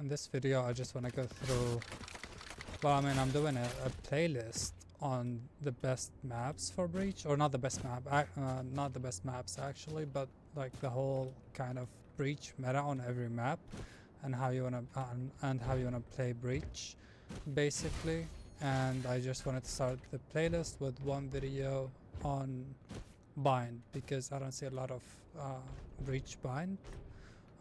in this video I just want to go through, well, I mean, I'm doing a playlist on the best maps for Breach, or not the best map, not the best maps actually, but like the whole kind of Breach meta on every map, and how you wanna play Breach, basically. And I just wanted to start the playlist with one video on bind, because I don't see a lot of Breach bind,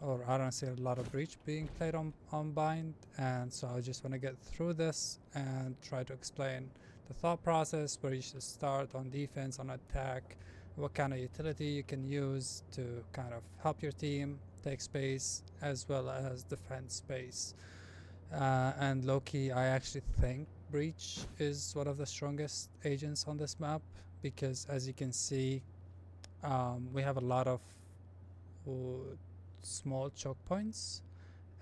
or I don't see a lot of Breach being played on bind, and so I just want to get through this and try to explain the thought process, where you should start on defense, on attack, what kind of utility you can use to kind of help your team take space as well as defend space. And low-key, I actually think Breach is one of the strongest agents on this map, because as you can see, we have a lot of small choke points,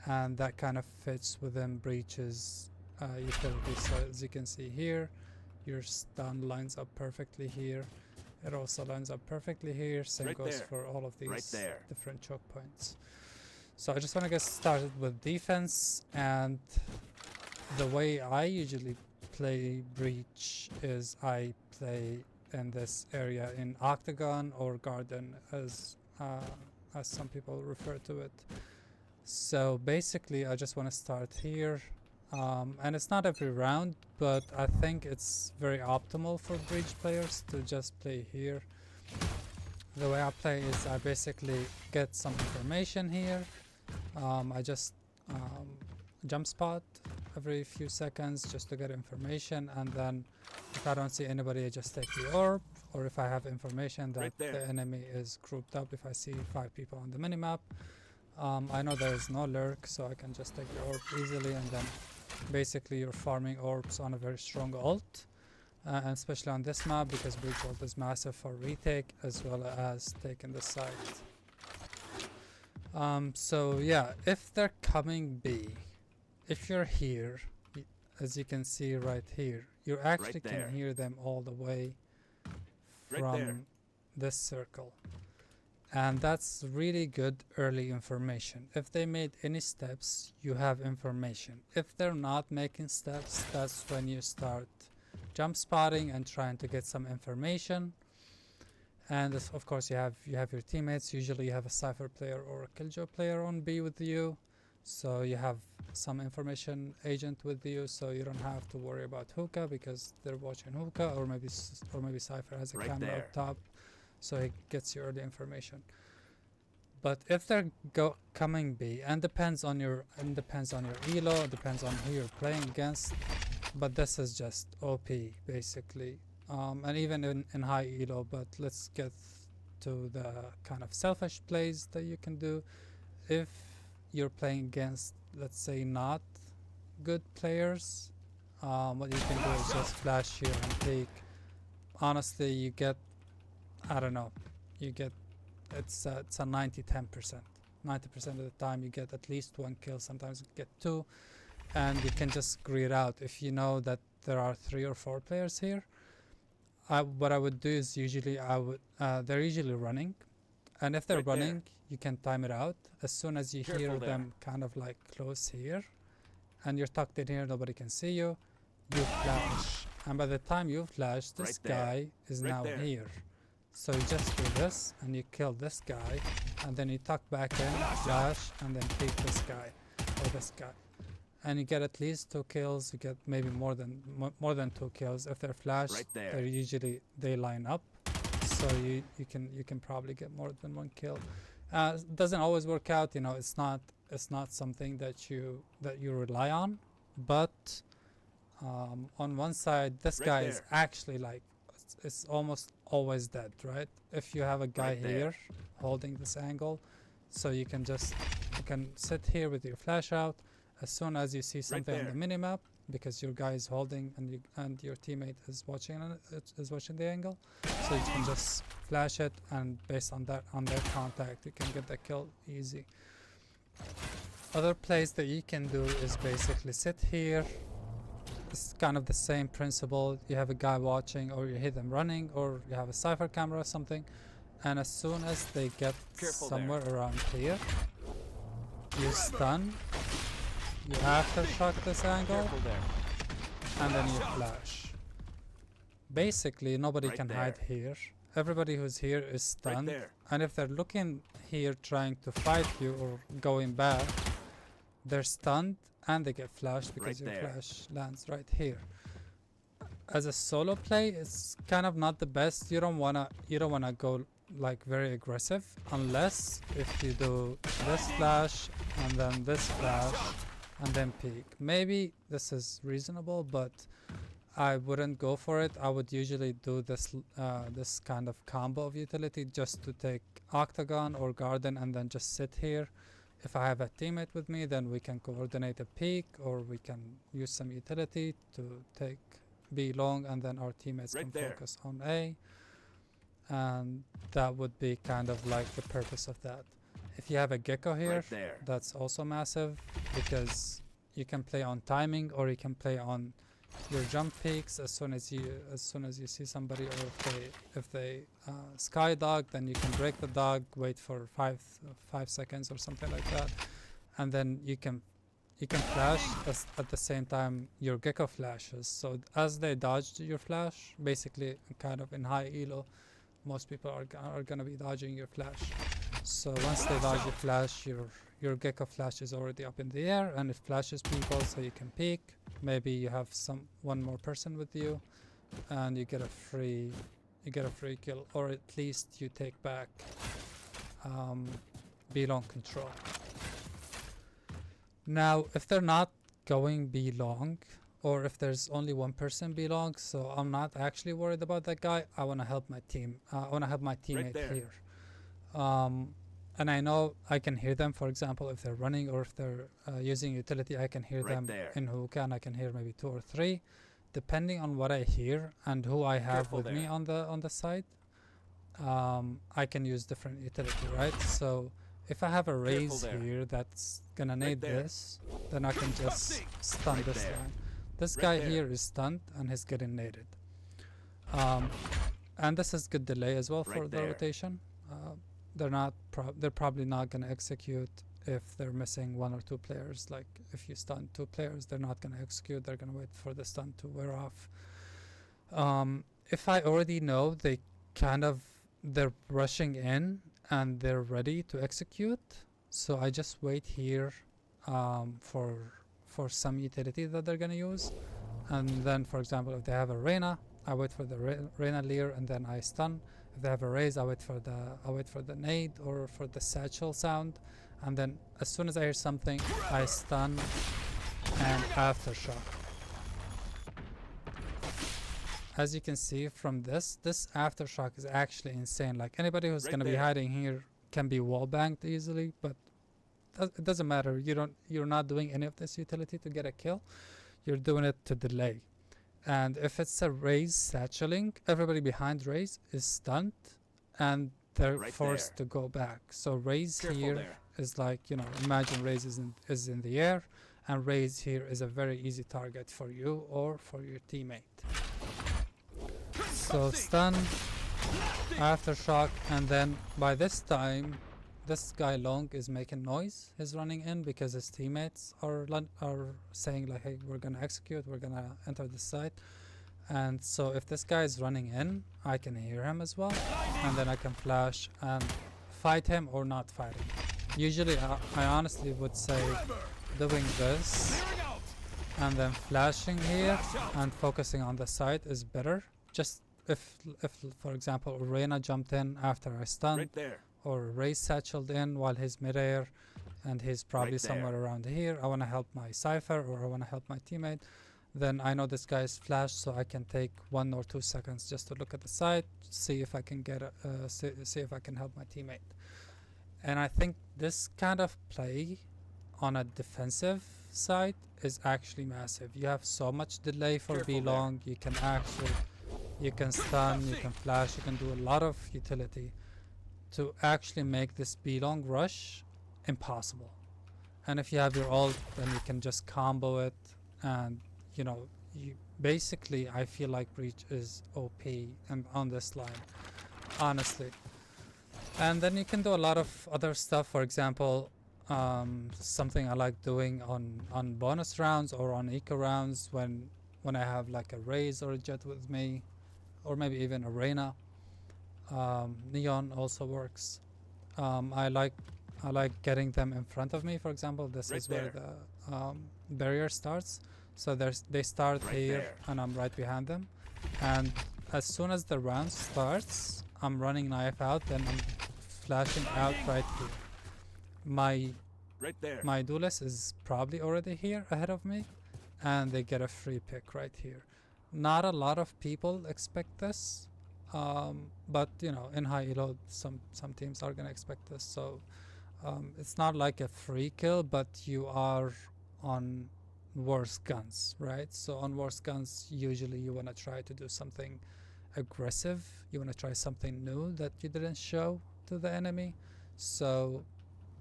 and that kind of fits within Breach's utility. So as you can see here, your stun lines up perfectly here. It also lines up perfectly here. Same goes for all of these different choke points. So I just want to get started with defense, and the way I usually play Breach is I play in this area in Octagon, or Garden as some people refer to it. So basically I just want to start here, and it's not every round, but I think it's very optimal for Breach players to just play here. The way I play is I basically get some information here. I just jump spot every few seconds just to get information, and then if I don't see anybody, I just take the orb, or if I have information that the enemy is grouped up, if I see 5 people on the minimap, I know there is no lurk, so I can just take the orb easily, and then basically you're farming orbs on a very strong ult, and especially on this map, because Breach ult is massive for retake as well as taking the site. So yeah, if they're coming B, if you're here, as you can see right here, you actually can hear them all the way from this circle, and that's really good early information. If they made any steps, you have information. If they're not making steps, that's when you start jump spotting and trying to get some information. And this, of course, you have your teammates. Usually you have a Cypher player or a Killjoy player on B with you, so you have some information agent with you, so you don't have to worry about Hookah, because they're watching Hookah, or maybe Cypher has a camera up top, so it gets you early information. But if they're coming B, and depends on your elo, depends on who you're playing against, but this is just OP basically, and even in high elo. But let's get to the kind of selfish plays that you can do. If you're playing against, let's say, not good players, what you can do is just flash here and peek. Honestly, you get, I don't know, you get, it's a 90-10%. 90% of the time you get at least 1 kill, sometimes you get 2, and you can just grid out. If you know that there are 3 or 4 players here, what I would do is usually they're usually running, and if they're running, you can time it out. As soon as you hear them kind of like close here, and you're tucked in here, nobody can see you, you flash, and by the time you flash, this guy is now here. So you just do this, and you kill this guy, and then you tuck back in, flash, and then peek this guy or this guy, and you get at least 2 kills. You get maybe more than 2 kills. If they're flashed, they line up, so you can probably get more than 1 kill. Doesn't always work out, you know. It's not something that you rely on, but on one side, this guy is actually like, it's almost always dead, right? If you have a guy here holding this angle, so you can sit here with your flash out. As soon as you see something on the minimap, because your guy is holding and your teammate is watching the angle, so you can just flash it, and based on their contact, you can get the kill easy. Other plays that you can do is basically sit here. It's kind of the same principle. You have a guy watching, or you hear them running, or you have a Cypher camera or something, and as soon as they get somewhere around here, you stun, you aftershock this angle, and then you flash. Basically, nobody can hide here. Everybody who's here is stunned, and if they're looking here trying to fight you or going back, they're stunned and they get flashed because your flash lands right here. As a solo play, it's kind of not the best. You don't wanna go like very aggressive, unless if you do this flash and then this flash and then peek. Maybe this is reasonable, but I wouldn't go for it. I would usually do this this kind of combo of utility, just to take Octagon or Garden and then just sit here. If I have a teammate with me, then we can coordinate a peek, or we can use some utility to take B long, and then our teammates can focus on A. And that would be kind of like the purpose of that. If you have a Gecko here, that's also massive, because you can play on timing, or you can play on your jump peaks as soon as you see somebody, or if they sky dog, then you can break the dog, wait for 5 seconds or something like that, and then you can flash at the same time your Gecko flashes. So as they dodged your flash, basically kind of in high elo, most people are gonna be dodging your flash. So once they dodge your flash, your Gecko flash is already up in the air, and it flashes people, so you can peek. Maybe you have one more person with you, and you get a free kill, or at least you take back B long control. Now, if they're not going B long, or if there's only one person B long, so I'm not actually worried about that guy. I want to help my team. I want to help my teammate here. And I know I can hear them, for example, if they're running or if they're using utility, I can hear them in Hookah, and I can hear maybe 2 or 3, depending on what I hear and who I have with me on the side. I can use different utility, right? So if I have a raise here that's gonna nade this, then I can just stun this line. This guy here is stunned and he's getting naded. And this is good delay as well for the rotation. They're probably not going to execute if they're missing 1 or 2 players. Like if you stun 2 players, they're not going to execute. They're going to wait for the stun to wear off. If I already know they're rushing in and they're ready to execute, so I just wait here for some utility that they're going to use. And then, for example, if they have a Reyna, I wait for the Reyna Leer, and then I stun. If they have a raise, I wait for the nade or for the satchel sound, and then as soon as I hear something, I stun and aftershock. As you can see from this aftershock is actually insane. Like anybody who's gonna be hiding here can be wall banged easily, but it doesn't matter. You're not doing any of this utility to get a kill. You're doing it to delay. And if it's a raise satcheling, everybody behind raise is stunned and they're forced to go back. So raise here is like, imagine raise is in the air, and raise here is a very easy target for you or for your teammate. So stun, aftershock, and then by this time this guy long is making noise. He's running in because his teammates are saying like, hey, we're gonna execute, we're gonna enter the site. And so if this guy is running in, I can hear him as well, and then I can flash and fight him or not fight him. Usually I honestly would say doing this and then flashing here and focusing on the site is better. Just if for example Reyna jumped in after I stunned, or Ray satcheled in while he's midair and he's probably somewhere around here, I want to help my Cypher or I want to help my teammate, then I know this guy is flashed, so I can take 1 or 2 seconds just to look at the site, see if I can get see if I can help my teammate. And I think this kind of play on a defensive side is actually massive. You have so much delay for B long. You can stun, you can flash, you can do a lot of utility to actually make this B long rush impossible. And if you have your ult, then you can just combo it, and you basically, I feel like Breach is OP and on this line, honestly. And then you can do a lot of other stuff. For example, something I like doing on bonus rounds or on eco rounds when I have like a raise or a jet with me, or maybe even arena. Neon also works. I like getting them in front of me. For example, this is where the barrier starts. So they start here, and I'm right behind them. And as soon as the round starts, I'm running knife out, then I'm flashing out right here. My duelist is probably already here ahead of me, and they get a free pick right here. Not a lot of people expect this, but you know, in high elo, some teams are gonna expect this. So it's not like a free kill, but you are on worse guns, right? So on worse guns, usually you wanna try to do something aggressive. You wanna try something new that you didn't show to the enemy. So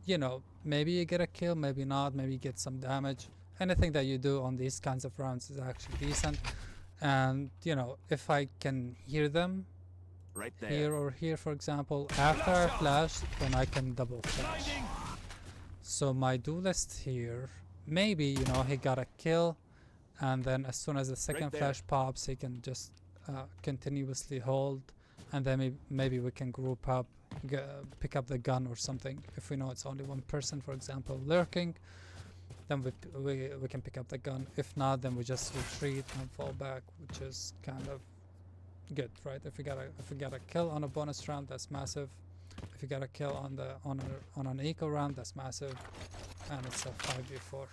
you know, maybe you get a kill, maybe not, maybe you get some damage. Anything that you do on these kinds of rounds is actually decent. And you know, if I can hear them here or here, for example, after I flash, then I can double flash. So my duelist here, maybe, you know, he got a kill, and then as soon as the second flash pops, he can just continuously hold, and then maybe we can group up, pick up the gun or something. If we know it's only one person, for example, lurking, then we can pick up the gun. If not, then we just retreat and fall back, which is kind of good, right? If we got a kill on a bonus round, that's massive. If you got a kill on an eco round, that's massive, and it's a 5v4.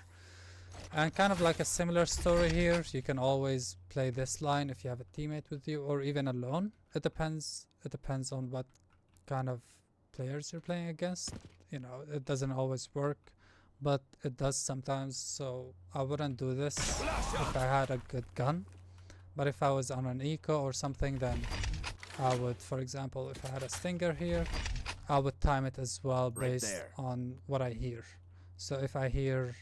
And kind of like a similar story here, you can always play this line if you have a teammate with you, or even alone. It depends on what kind of players you're playing against. You know, it doesn't always work, but it does sometimes. So I wouldn't do this if I had a good gun, but if I was on an eco or something, then I would, for example, if I had a stinger here, I would time it as well based on what I hear. So if I hear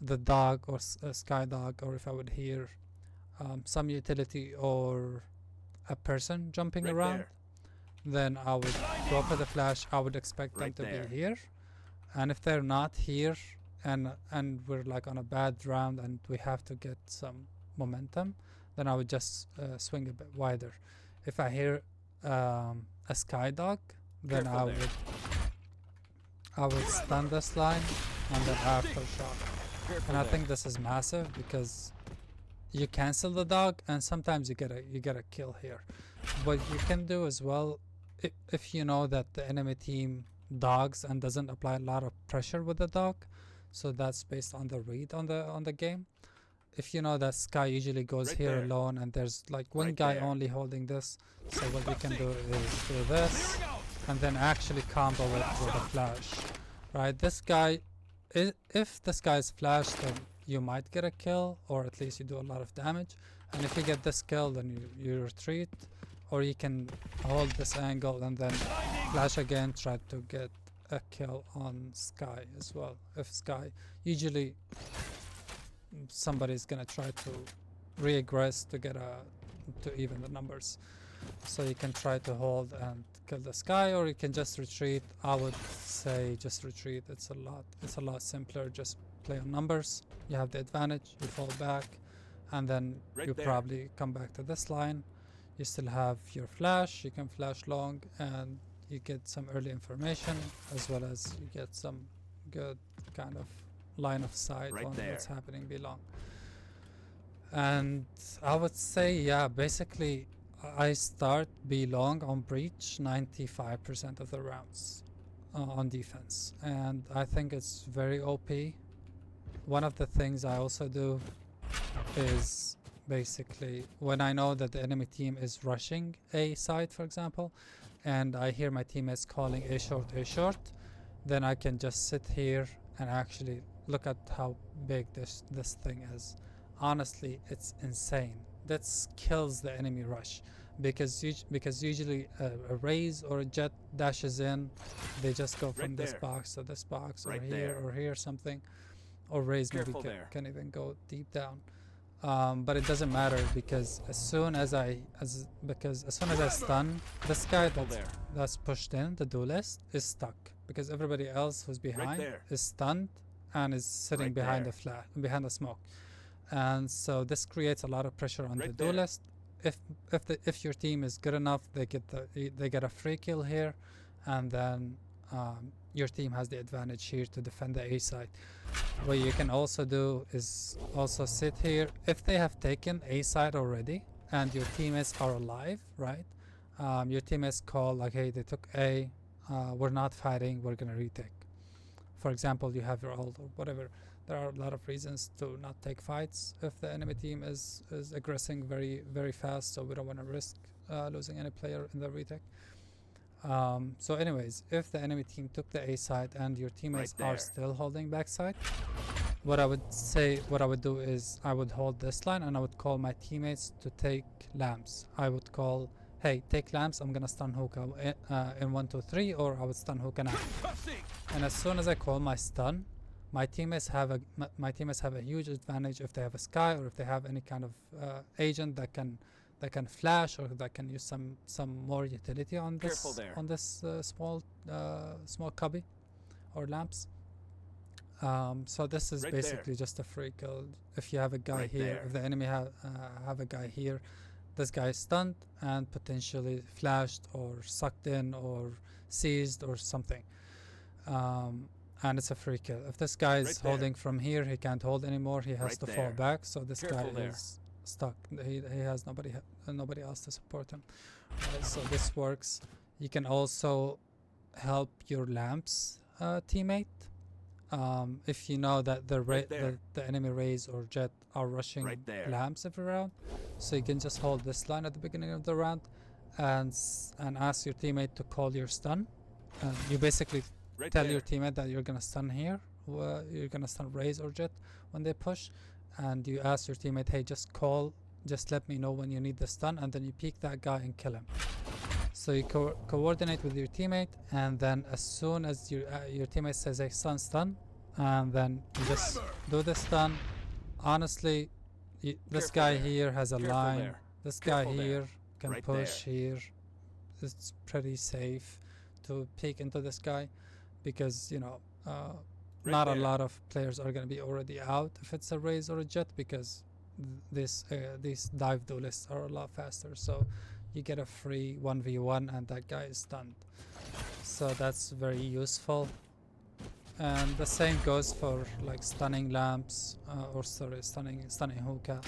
the dog or a sky dog, or if I would hear some utility or a person jumping around, then I would go for the flash. I would expect them to be here, and if they're not here, and we're like on a bad round and we have to get some momentum, then I would just swing a bit wider. If I hear a sky dog, then I would stun this line and then aftershock. And I think this is massive because you cancel the dog, and sometimes you get a kill here. What you can do as well, if you know that the enemy team dogs and doesn't apply a lot of pressure with the dog, so that's based on the read on the game. If you know that Sky usually goes here alone, and there's like one guy only holding this, so what we can do is do this, and then actually combo it with a flash, right? This guy, if this guy is flashed, then you might get a kill, or at least you do a lot of damage. And if you get this kill, then you retreat, or you can hold this angle and then flash again, try to get a kill on Sky as well. If Sky, usually somebody's gonna try to re-aggress to get to even the numbers. So you can try to hold and kill the Sky, or you can just retreat. I would say just retreat. It's a lot simpler. Just play on numbers. You have the advantage. You fall back, and then you probably come back to this line. You still have your flash. You can flash long, and you get some early information, as well as you get some good kind of line of sight on what's happening below. And I would say, yeah, basically I start B long on breach 95% of the rounds on defense, and I think it's very OP. One of the things I also do is basically when I know that the enemy team is rushing A side, for example, and I hear my teammates calling A short, then I can just sit here and actually look at how big this thing is. Honestly, it's insane. That kills the enemy rush, because usually a raise or a jet dashes in, they just go from this box to this box, or here something, or raise maybe can even go deep down. But it doesn't matter, because as soon as I stun, this guy that's pushed in, the duelist, is stuck. because everybody else who's behind is stunned and is sitting behind the smoke. And so this creates a lot of pressure on the duelist. If your team is good enough, they get a free kill here, and then your team has the advantage here to defend the A side. What you can also do is also sit here if they have taken A side already and your teammates are alive, right? Your teammates call like, hey, they took A, we're not fighting, we're gonna retake. For example, you have your ult or whatever. There are a lot of reasons to not take fights if the enemy team is aggressing very, very fast, so we don't want to risk losing any player in the retake. So anyways, if the enemy team took the A side and your teammates are still holding backside, what I would do is I would hold this line and I would call my teammates to take lamps. I would call, hey, take lamps, I'm gonna stun hookah in 1, 2, 3, or I would stun hookah now. And as soon as I call my stun, my teammates have a huge advantage if they have a sky or if they have any kind of agent that can flash or that can use some more utility on this small cubby or lamps. So this is basically just a free kill. If you have a guy here, if the enemy have a guy here, this guy is stunned and potentially flashed or sucked in or seized or something. And it's a free kill. If this guy is holding from here, he can't hold anymore. He has to fall back. So this guy is stuck. He has nobody else to support him. So this works. You can also help your lamps teammate. If you know that the enemy Raze or Jet are rushing lamps every round, so you can just hold this line at the beginning of the round and ask your teammate to call your stun. You basically tell your teammate that you're gonna stun here, you're gonna stun Raze or Jet when they push, and you ask your teammate, hey, just let me know when you need the stun, and then you peek that guy and kill him. So you coordinate with your teammate, and then as soon as your teammate says, hey, stun, and then you just do the stun. Honestly, this guy here has a line. This guy here can push here. It's pretty safe to peek into this guy, because not a lot of players are going to be already out if it's a Raze or a Jet, because these dive duelists are a lot faster. So you get a free 1v1 and that guy is stunned. So that's very useful. And the same goes for like stunning lamps, stunning hookah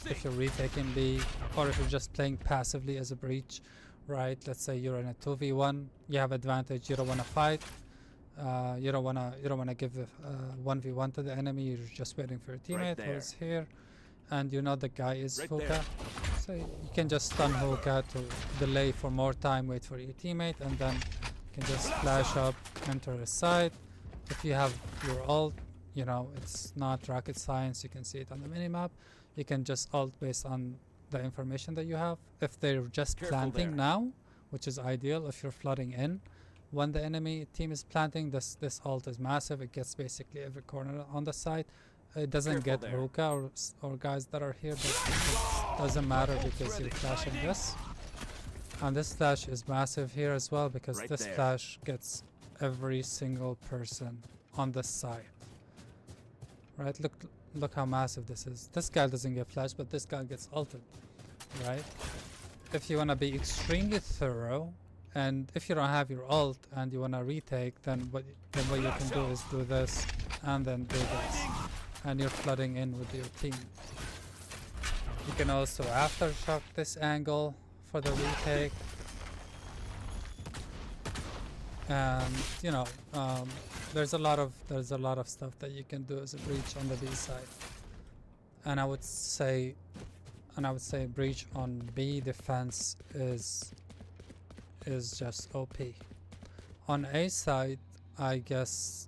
if you're retaking B, or if you're just playing passively as a breach, right? Let's say you're in a 2v1, you have advantage, you don't want to fight. You don't wanna give the 1v1 to the enemy. You're just waiting for your teammate who's here, and you know the guy is hookah. So you can just stun hookah to delay for more time, wait for your teammate, and then you can just flash up, enter his side. If you have your ult, it's not rocket science. You can see it on the minimap. You can just ult based on the information that you have. If they're just planting now, which is ideal, if you're flooding in when the enemy team is planting, this ult is massive. It gets basically every corner on the side. It doesn't get hookah or guys that are here, but it doesn't matter because you're flashing this. And this flash is massive here as well, because this flash gets every single person on the side. Right? Look how massive this is. This guy doesn't get flashed, but this guy gets ulted. Right? If you want to be extremely thorough, and if you don't have your ult and you want to retake, then what you can do is do this and then do this, and you're flooding in with your team. You can also aftershock this angle for the retake, and there's a lot of stuff that you can do as a breach on the B side. And I would say breach on B defense is just OP. On A side, I guess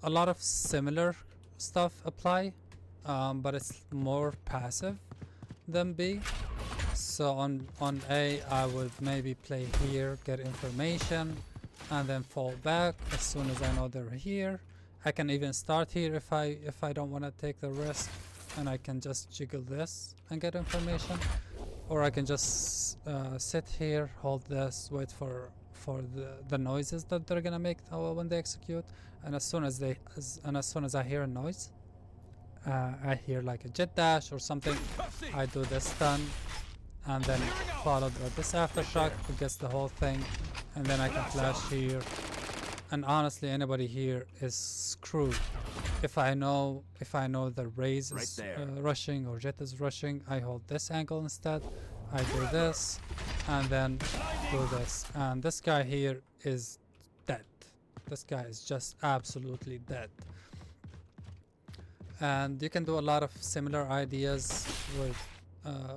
a lot of similar stuff apply, but it's more passive than B. So on A, I would maybe play here, get information, and then fall back as soon as I know they're here. I can even start here if I don't want to take the risk, and I can just jiggle this and get information. Or I can just sit here, hold this, wait for for the noises that they're gonna make when they execute. And as soon as I hear a noise, I hear like a jet dash or something, I do this stun, and then followed by this aftershock to get the whole thing, and then I can flash here. And honestly, anybody here is screwed. If I know the Raze is rushing or Jet is rushing, I hold this angle instead. I do this, and then do this. And this guy here is dead. This guy is just absolutely dead. And you can do a lot of similar ideas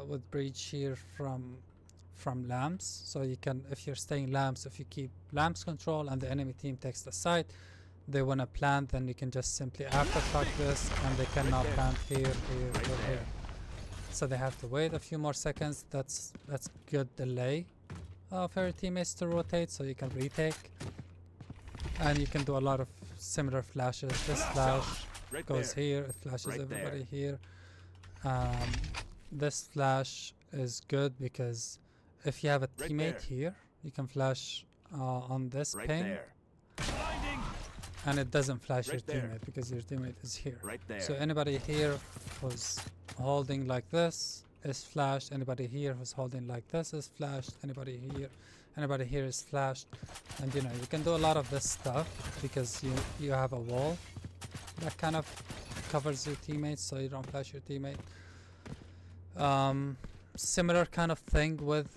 with breach here from lamps. So you can, if you're staying lamps, if you keep lamps control and the enemy team takes the site, they want to plant, then you can just simply aftershock this, and they cannot plant here, or here. So they have to wait a few more seconds. That's good delay for your teammates to rotate, so you can retake. And you can do a lot of similar flashes. This flash goes here, it flashes everybody here. This flash is good because if you have a teammate here, you can flash on this ping, and it doesn't flash your teammate because your teammate is here. So anybody here who's holding like this is flashed. Anybody here who's holding like this is flashed. Anybody here is flashed. And you know, you can do a lot of this stuff because you have a wall that kind of covers your teammates, so you don't flash your teammate. Similar kind of thing with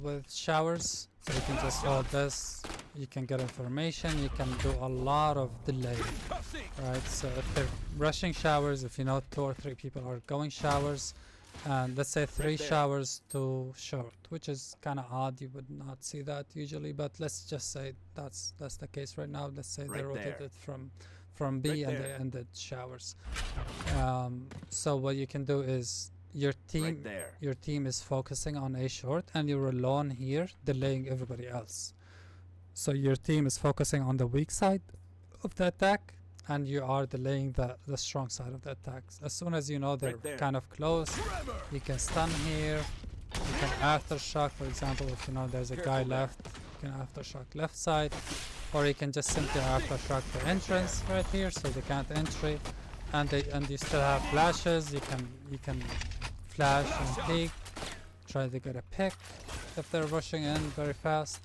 with showers. So you can just hold this, you can get information, you can do a lot of delay, right? So if they're rushing showers, if you know 2 or 3 people are going showers, and let's say 3 showers to short, which is kind of odd, you would not see that usually, but let's just say that's the case right now. Let's say they rotated from B and they ended showers. So what you can do is your team is focusing on A short, and you're alone here delaying everybody else. So your team is focusing on the weak side of the attack, and you are delaying the strong side of the attacks. As soon as you know they're kind of close, you can stun here, you can aftershock. For example, if you know there's a guy left, you can aftershock left side, or you can just simply aftershock the entrance right here so they can't entry, and you still have flashes. You can flash and peek, try to get a pick if they're rushing in very fast,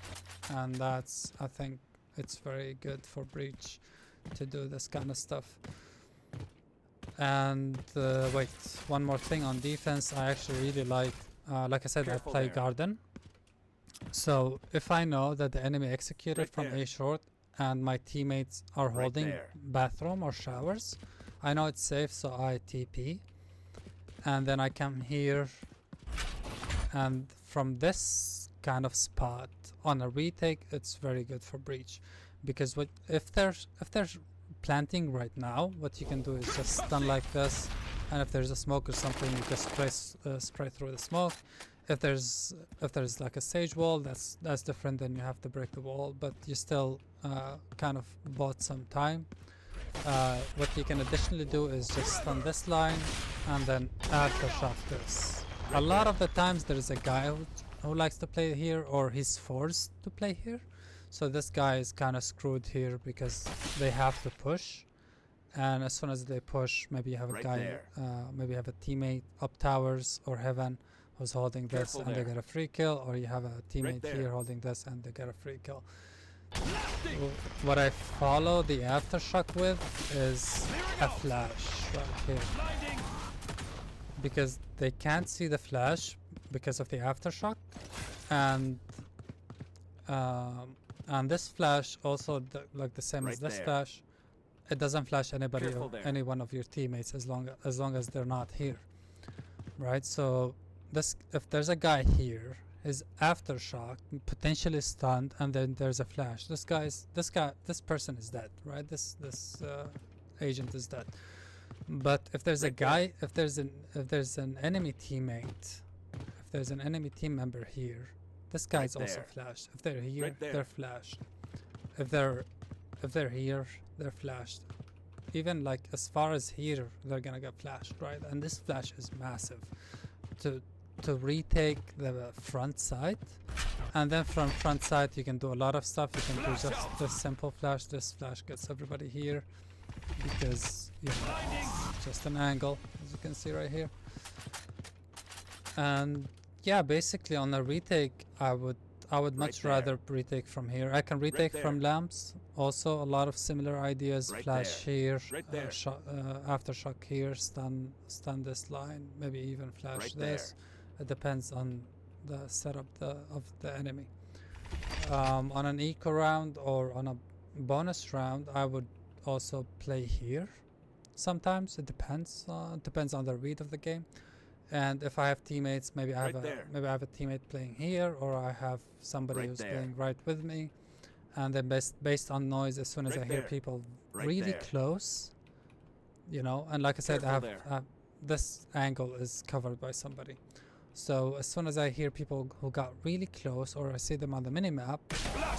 and I think it's very good for breach to do this kind of stuff. And wait, one more thing on defense. I actually really like I said, I play garden. So if I know that the enemy executed from A short and my teammates are holding bathroom or showers, I know it's safe, so I TP, and then I come here, and from this kind of spot on a retake, it's very good for breach, because if there's planting right now, what you can do is just stun like this, and if there's a smoke or something, you just spray through the smoke. If there's like a sage wall, that's different, then you have to break the wall, but you still kind of bought some time. What you can additionally do is just stun this line and then aftershock this. A lot of the times there is a guy who likes to play here, or he's forced to play here. So this guy is kind of screwed here because they have to push, and as soon as they push, maybe you have a guy, maybe you have a teammate up towers or heaven who's holding this and they get a free kill, or you have a teammate here holding this and they get a free kill. What I follow the aftershock with is a flash right here, because they can't see the flash because of the aftershock, and this flash also like the same as this flash, it doesn't flash anybody or any one of your teammates as long as they're not here, right? So if there's a guy here, his aftershock potentially stunned, and then there's a flash. This person is dead, right? This agent is dead. But if there's a guy, if there's an enemy teammate, if there's an enemy team member here, this guy is also flashed. If they're here, they're flashed. If they're here, they're flashed. Even like as far as here, they're gonna get flashed, right? And this flash is massive. to retake the front side, and then from front side you can do a lot of stuff. You can do just this simple flash. This flash gets everybody here because it's just an angle, as you can see right here. And yeah, basically on a retake, I would much rather retake from here. I can retake from lamps. Also, a lot of similar ideas. Flash here, aftershock here, stun this line, maybe even flash this. It depends on the setup of the enemy. On an eco round or on a bonus round, I would also play here. Sometimes it depends. Depends on the read of the game. And if I have teammates, maybe I have a teammate playing here, or I have somebody who's playing right with me. And then based on noise, as soon as I hear people really close, and like I said, I have this angle is covered by somebody. So as soon as I hear people who got really close, or I see them on the minimap,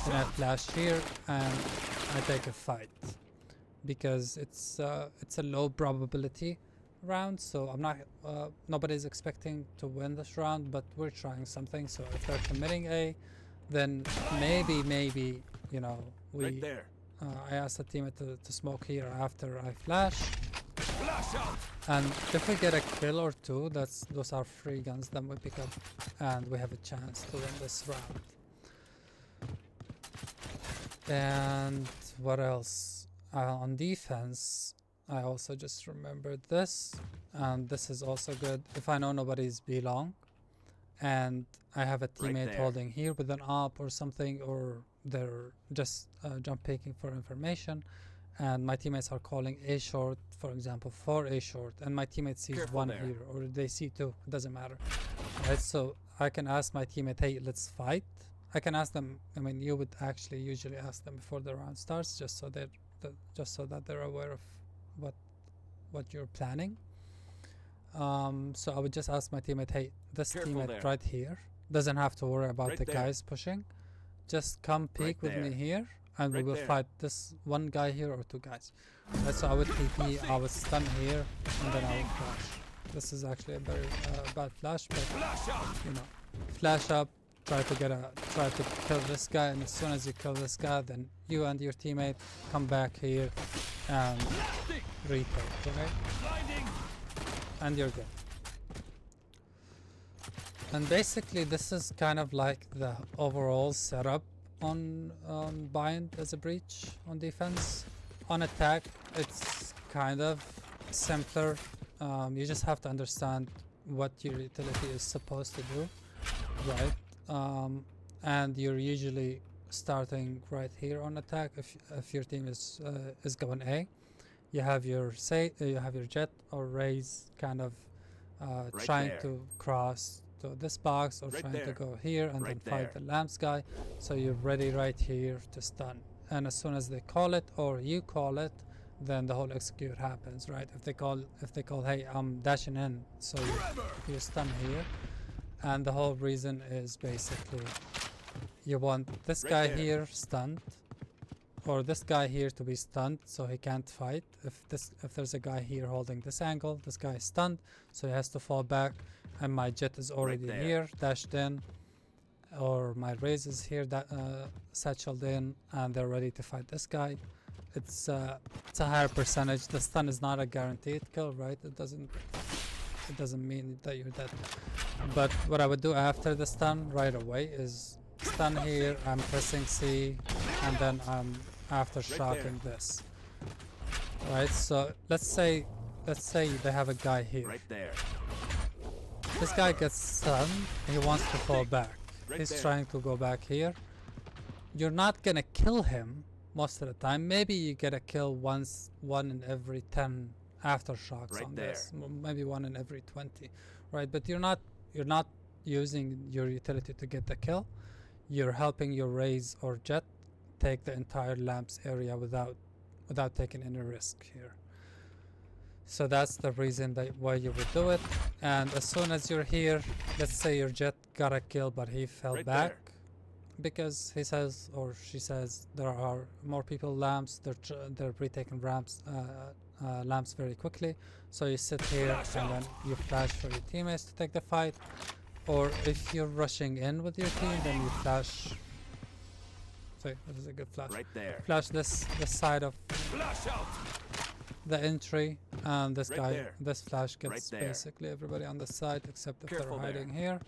then I flash here and I take a fight, because it's a low probability round, so I'm not nobody's expecting to win this round, but we're trying something. So if they're committing A, then maybe we I asked the teammate to smoke here after I flash, and if we get a kill or two, those are free guns, then we pick up and we have a chance to win this round. And what else? On defense, I also just remembered this, and this is also good. If I know nobody's B long, and I have a teammate holding here with an op or something, or they're just jump picking for information, and my teammates are calling A short, for example, for A short, and my teammate sees one here, or they see two, it doesn't matter. Right, so I can ask my teammate, hey, let's fight. I can ask them, I mean, you would actually usually ask them before the round starts, just so that they're aware of what you're planning. So I would just ask my teammate, hey, this teammate right here doesn't have to worry about the guys pushing. Just come peek with me here, and we will fight this one guy here or two guys. Right, so I would TP, I would stun here, and then I would flash. This is actually a very bad flash, but flash up, try to kill this guy, and as soon as you kill this guy, then you and your teammate come back here and retake, okay? And you're good. And basically this is kind of like the overall setup on bind as a breach on defense. On attack, it's kind of simpler. You just have to understand what your utility is supposed to do, right? And you're usually starting right here on attack. If your team is going A, you have your jet or raise kind of trying to cross to this box, or trying to go here and then fight the lamps guy. So you're ready right here to stun. And as soon as they call it or you call it, then the whole execute happens, right? If they call, hey, I'm dashing in, so you stun here. And the whole reason is basically you want this guy here stunned, or this guy here to be stunned so he can't fight. If there's a guy here holding this angle, this guy is stunned, so he has to fall back, and my jet is already here, dashed in, or my raise is here, satcheled in, and they're ready to fight this guy. It's a higher percentage. The stun is not a guaranteed kill, right? It doesn't mean that you're dead. But what I would do after the stun right away is stun here, I'm pressing C, and then I'm aftershocking this. Right, so let's say they have a guy here. Right there. This guy gets stunned, he wants to fall back. He's trying to go back here. You're not gonna kill him most of the time. Maybe you get a kill one in every 10 aftershocks on this. Maybe one in every 20. Right, but you're not using your utility to get the kill. You're helping your raise or jet take the entire lamps area without taking any risk here. So that's the reason why you would do it. And as soon as you're here, let's say your jet got a kill but he fell back because he says or she says there are more people lamps, they're retaking lamps very quickly. So you sit here and then you flash for your teammates to take the fight. Or if you're rushing in with your team, then you flash. Sorry, this is a good flash. Right there. Flash this side of Flash out. the entry, and this Right guy, there. this flash gets Right there. basically everybody on the side except if Careful they're hiding here.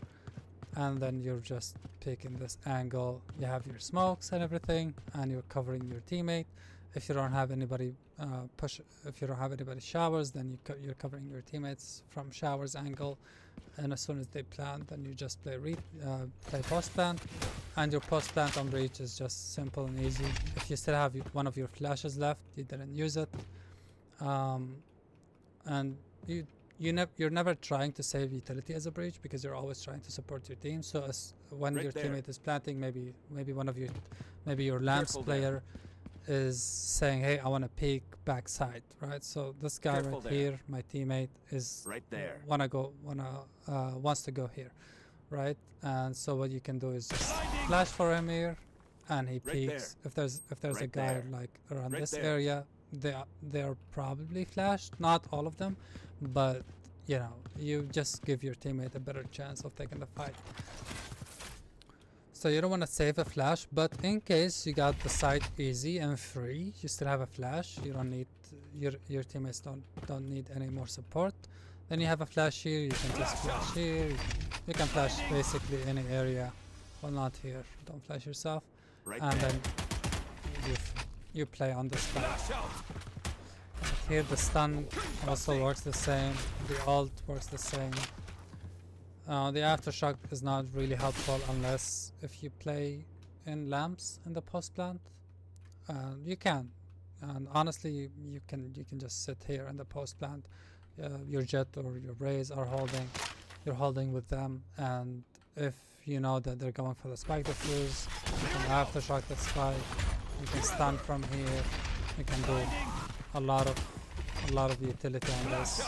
And then you're just picking this angle. You have your smokes and everything, and you're covering your teammate. If you don't have anybody if you don't have anybody showers, then you're covering your teammates from showers angle. And as soon as they plant, then you just play post plant, and your post plant on breach is just simple and easy. If you still have one of your flashes left, you didn't use it, and you're never trying to save utility as a breach because you're always trying to support your team. So when your teammate is planting, maybe your lamps player is saying, hey, I want to peek backside, right? So this guy right here, my teammate, is right there. wants to go here, right? And so what you can do is just flash for him here, and he peeks. If there's a guy like around this area, they're probably flashed. Not all of them, but you know, you just give your teammate a better chance of taking the fight. So you don't want to save a flash, but in case you got the site easy and free, you still have a flash. You don't need your teammates don't need any more support. Then you have a flash here. You can just flash here. You can flash basically any area. Well, not here. Don't flash yourself. And then you play on the stun. Here the stun also works the same. The ult works the same. The aftershock is not really helpful unless if you play in lamps in the post plant. You can, and honestly, you can just sit here in the post plant. Your jet or your rays are holding. You're holding with them, and if you know that they're going for the spike defuse, you can aftershock the spike. You can stun from here. You can do a lot of utility on this.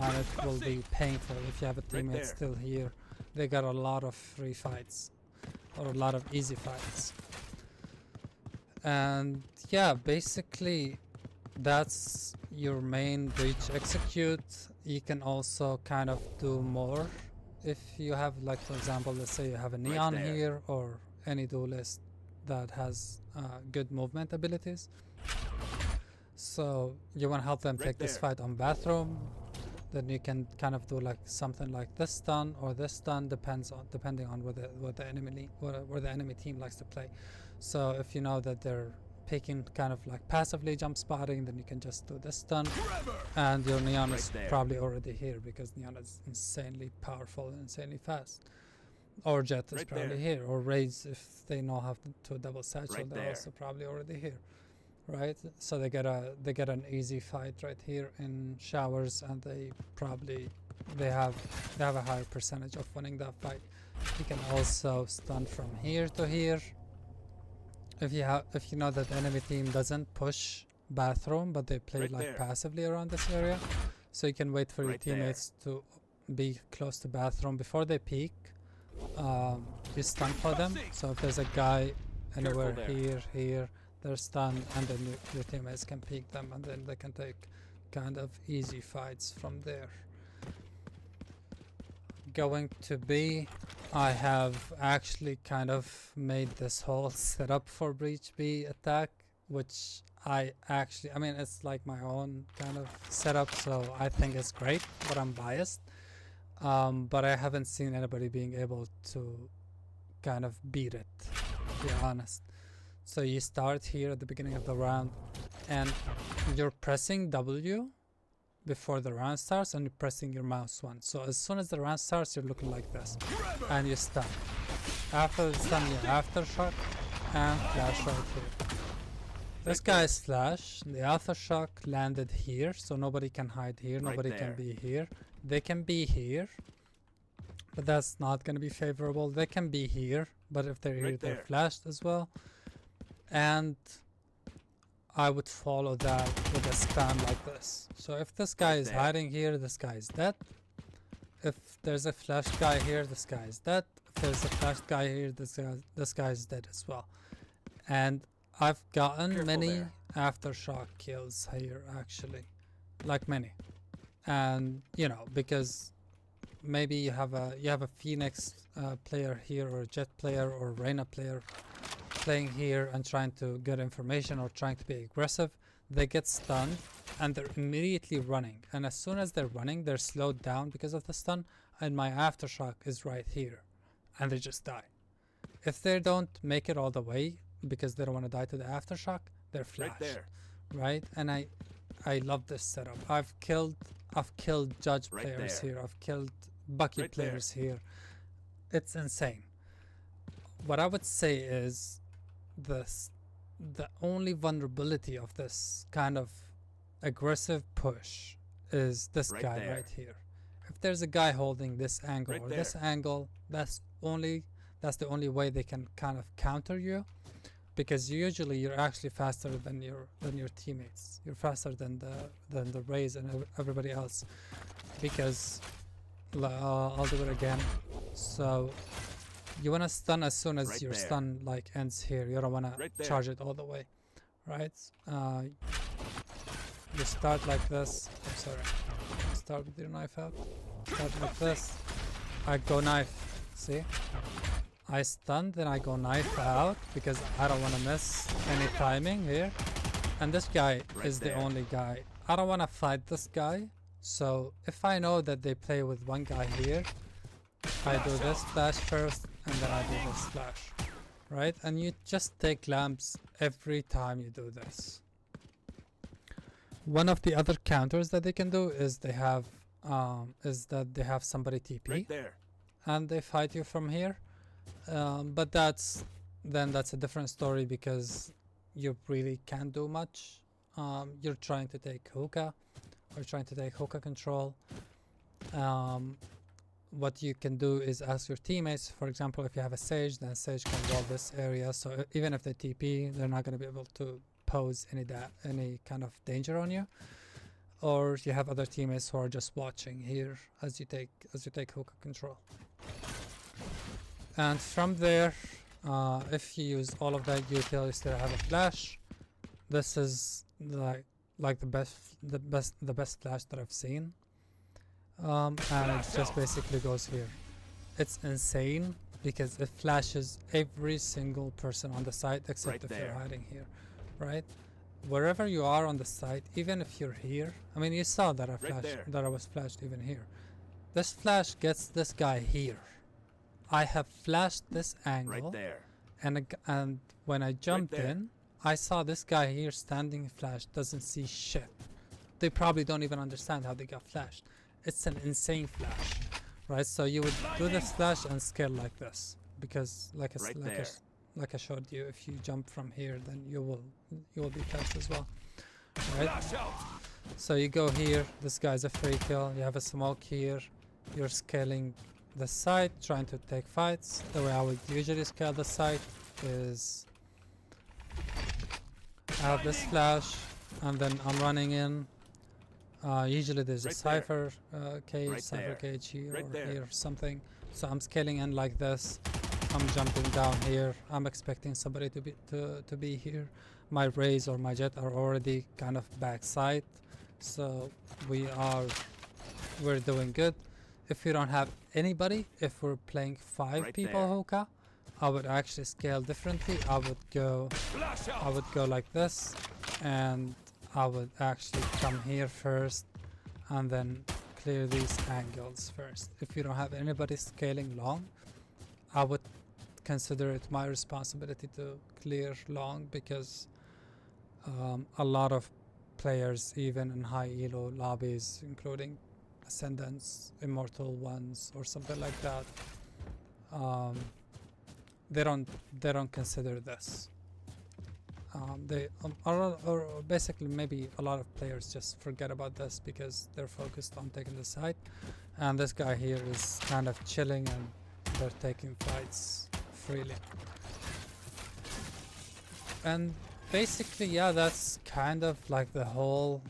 And it will be painful if you have a teammate still here. They got a lot of free fights or a lot of easy fights. And yeah, basically that's your main breach execute. You can also kind of do more if you have, like, for example, let's say you have a neon here or any duelist that has good movement abilities. So you want to help them take this fight on bathroom. Then you can kind of do like something like this stun or this stun, depending on where the enemy team likes to play. So if you know that they're picking kind of like passively jump spotting, then you can just do this stun, and your neon is probably already here because neon is insanely powerful and insanely fast. Or jet is probably here, or rays if they know how to double satchel, they're also probably already here. Right, so they get an easy fight right here in showers, and they have a higher percentage of winning that fight. You can also stun from here to here. If you know that the enemy team doesn't push bathroom, but they play passively around this area, so you can wait for your teammates to be close to bathroom before they peek. You stun for them. So if there's a guy anywhere here. They're stunned, and then your teammates can peek them, and then they can take kind of easy fights from there. Going to B, I have actually kind of made this whole setup for Breach B attack, which I mean, it's like my own kind of setup, so I think it's great, but I'm biased. But I haven't seen anybody being able to kind of beat it, to be honest. So you start here at the beginning of the round, and you're pressing W before the round starts, and you're pressing your mouse one. So as soon as the round starts, you're looking like this, and you stun. After the stun, you aftershock and flash right here. This guy's flash, the aftershock landed here, so nobody can hide here, nobody can be here. They can be here, but that's not going to be favorable. They can be here, but if they're here, they're flashed as well. And I would follow that with a stun like this. So if this guy is hiding here, this guy is dead. If there's a flash guy here, this guy is dead. If there's a flash guy here, this guy is dead as well. And I've gotten many aftershock kills here, actually, like many. And you know, because maybe you have a Phoenix player here, or a Jet player, or Reyna player playing here and trying to get information or trying to be aggressive. They get stunned and they're immediately running, and as soon as they're running they're slowed down because of the stun, and my aftershock is right here and they just die. If they don't make it all the way because they don't want to die to the aftershock, they're flashed. Right there. Right? And I love this setup. I've killed Judge Right players there. here. I've killed Bucky Right there. players here. It's insane. What I would say is the only vulnerability of this kind of aggressive push is this Right guy there. right here. If there's a guy holding this angle Right or this angle, that's the only way they can kind of counter you, because usually you're actually faster than your teammates. You're faster than the Rays and everybody else, because I'll do it again. So you want to stun as soon as Right your there. stun like ends here. You don't want Right to there. charge it all the way, right? You start like this. I'm sorry. Start with your knife out. Start like this. I go knife. See? I stun, then I go knife out because I don't want to miss any timing here. And this guy Right is the there. only guy. I don't want to fight this guy. So if I know that they play with one guy here, I do this flash first and then I do this flash. Right? And you just take lamps every time you do this. One of the other counters that they can do is they have somebody TP Right there. and they fight you from here. But that's a different story because you really can't do much. You're trying to take hookah or trying to take hookah control. What you can do is ask your teammates. For example, if you have a Sage, then Sage can wall this area, so even if they TP, they're not going to be able to pose any kind of danger on you. Or you have other teammates who are just watching here as you take hookah control. And from there, if you use all of that, you still have a flash. This is like the best flash that I've seen. And it just basically goes here. It's insane because it flashes every single person on the site except Right if there. you're hiding here, right? Wherever you are on the site, even if you're here, I mean, you saw that I was flashed even here. This flash gets this guy here. I have flashed this angle, Right there. and when I jumped there. in, I saw this guy here standing flash, doesn't see shit. They probably don't even understand how they got flashed. It's an insane flash, right? So you would do this flash and scale like this, because like I showed you, if you jump from here, then you will be flashed as well, right? Flash out. So you go here, this guy's a free kill, you have a smoke here, you're scaling the site, trying to take fights. The way I would usually scale the site is I have this flash and then I'm running in. Usually there's a Right there. cipher cage, Right cipher there. cage here Right or there. here or something. So I'm scaling in like this. I'm jumping down here. I'm expecting somebody to be here. My Rays or my Jet are already kind of backside, so we're doing good. If we don't have anybody, if we're playing 5 Right people there. hookah, I would actually scale differently. I would go Flash out. like this, and I would actually come here first and then clear these angles first. If you don't have anybody scaling long, I would consider it my responsibility to clear long, because a lot of players, even in high elo lobbies, including Ascendants, Immortal Ones or something like that, they don't consider this. Or basically maybe a lot of players just forget about this because they're focused on taking the site, and this guy here is kind of chilling and they're taking fights freely. And basically, yeah, that's kind of like the whole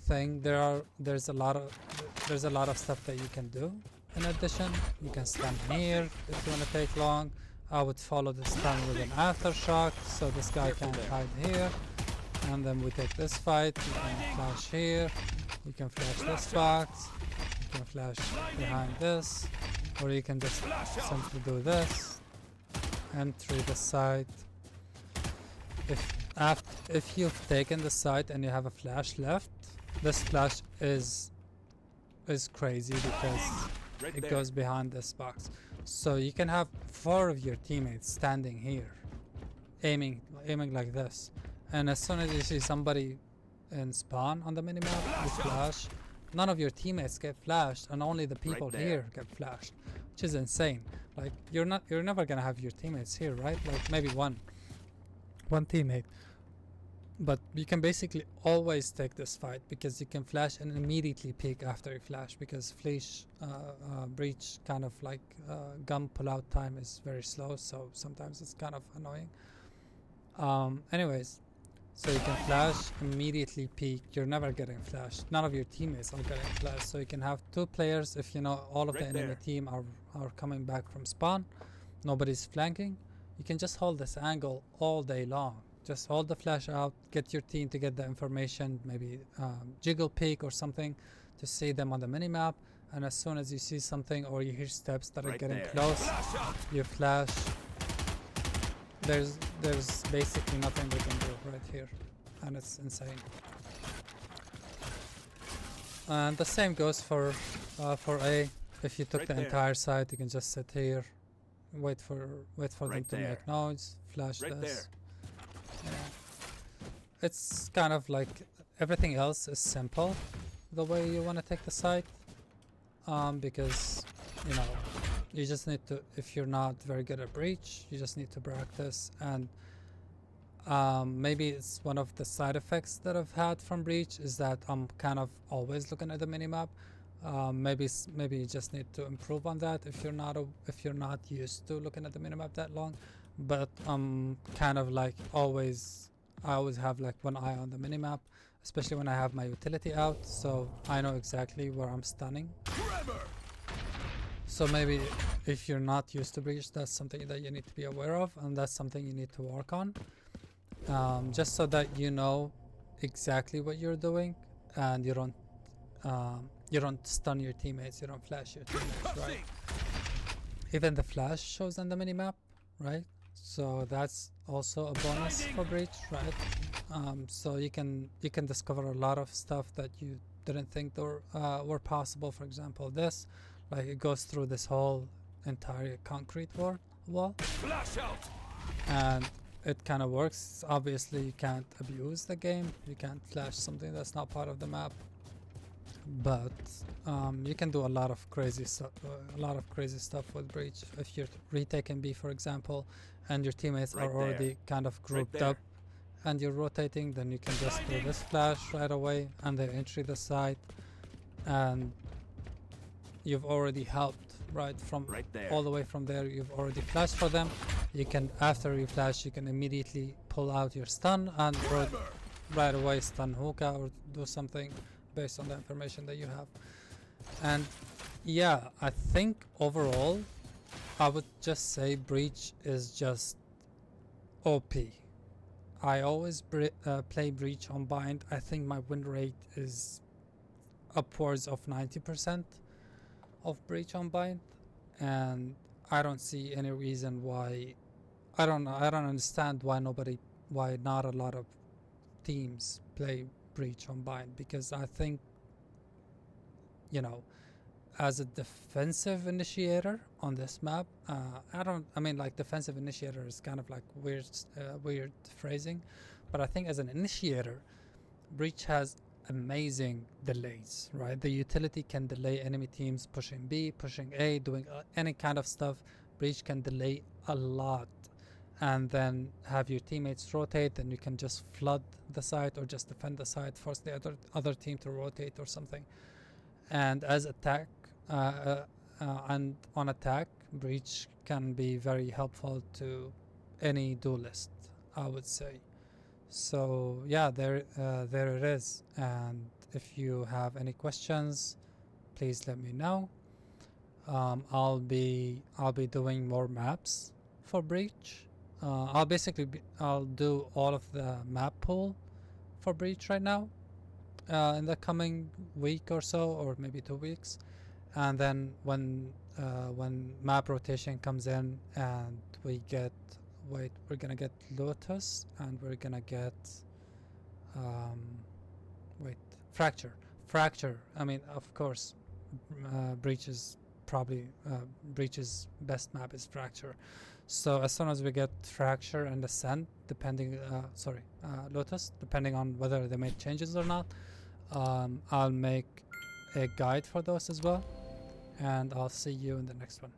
thing. There's a lot of stuff that you can do. In addition, you can stand here if you want to take long. I would follow the stun with an aftershock, so this guy can't hide here. And then we take this fight. You can flash here. You can flash this box. You can flash behind this, or you can just simply do this, entry the site. If you've taken the site and you have a flash left, this flash is crazy because it goes behind this box. So you can have 4 of your teammates standing here, aiming like this, and as soon as you see somebody in spawn on the minimap, you flash. None of your teammates get flashed, and only the people here get flashed, which is insane. Like you're never gonna have your teammates here, right? Like maybe one teammate, but you can basically always take this fight because you can flash and immediately peek after you flash, because breach kind of like gun pull-out time is very slow, so sometimes it's kind of annoying. Anyways, so you can flash, immediately peek. You're never getting flashed. None of your teammates are getting flashed. So you can have 2 players if you know all of the enemy team are coming back from spawn. Nobody's flanking. You can just hold this angle all day long. Just hold the flash out, get your team to get the information, maybe jiggle peek or something to see them on the minimap. And as soon as you see something or you hear steps that are getting close, you flash. There's basically nothing we can do right here, and it's insane. And the same goes for A. If you took the entire site, you can just sit here, wait for them to make noise, flash this. Yeah. It's kind of like everything else is simple the way you want to take the site, because you know, you just need to, if you're not very good at breach, you just need to practice. And maybe it's one of the side effects that I've had from breach is that I'm kind of always looking at the minimap. Maybe you just need to improve on that if you're not used to looking at the minimap that long. But I'm kind of like I always have like one eye on the minimap, especially when I have my utility out, so I know exactly where I'm stunning. So maybe if you're not used to breach, that's something that you need to be aware of, and that's something you need to work on, just so that you know exactly what you're doing and you don't stun your teammates, you don't flash your teammates, right? Even the flash shows on the minimap, right? So that's also a bonus for breach, right? So you can discover a lot of stuff that you didn't think were possible. For example, this, like, it goes through this whole entire concrete wall, and it kind of works. Obviously, you can't abuse the game. You can't flash something that's not part of the map, but you can do a lot of crazy stuff. With breach. If you're retaking B, for example, and your teammates are already kind of grouped up, and you're rotating, then you can just do this flash right away, and they entry the site, and you've already helped, right? From all the way from there, you've already flashed for them. You can, after you flash, you can immediately pull out your stun and right away stun hookah or do something based on the information that you have. And yeah, I think overall I would just say breach is just OP. I always play breach on bind. I think my win rate is upwards of 90% of breach on bind, and I don't see any reason why. I don't understand why not a lot of teams play breach on bind, because I think, you know, as a defensive initiator on this map, like defensive initiator is kind of like weird phrasing, but I think as an initiator, breach has amazing delays, right? The utility can delay enemy teams pushing B, pushing A, doing any kind of stuff. Breach can delay a lot, and then have your teammates rotate, and you can just flood the site or just defend the site, force the other team to rotate or something. And as attack and on attack, breach can be very helpful to any duelist, I would say. So yeah, there it is. And if you have any questions, please let me know. I'll be doing more maps for breach. I'll do all of the map pool for breach right now, in the coming week or so, or maybe 2 weeks. And then when map rotation comes in and we get, wait, we're gonna get Lotus, and we're gonna get wait, fracture. I mean, of course, breach is probably breach's best map is fracture. So as soon as we get fracture and ascent, depending Lotus, depending on whether they made changes or not, I'll make a guide for those as well, and I'll see you in the next one.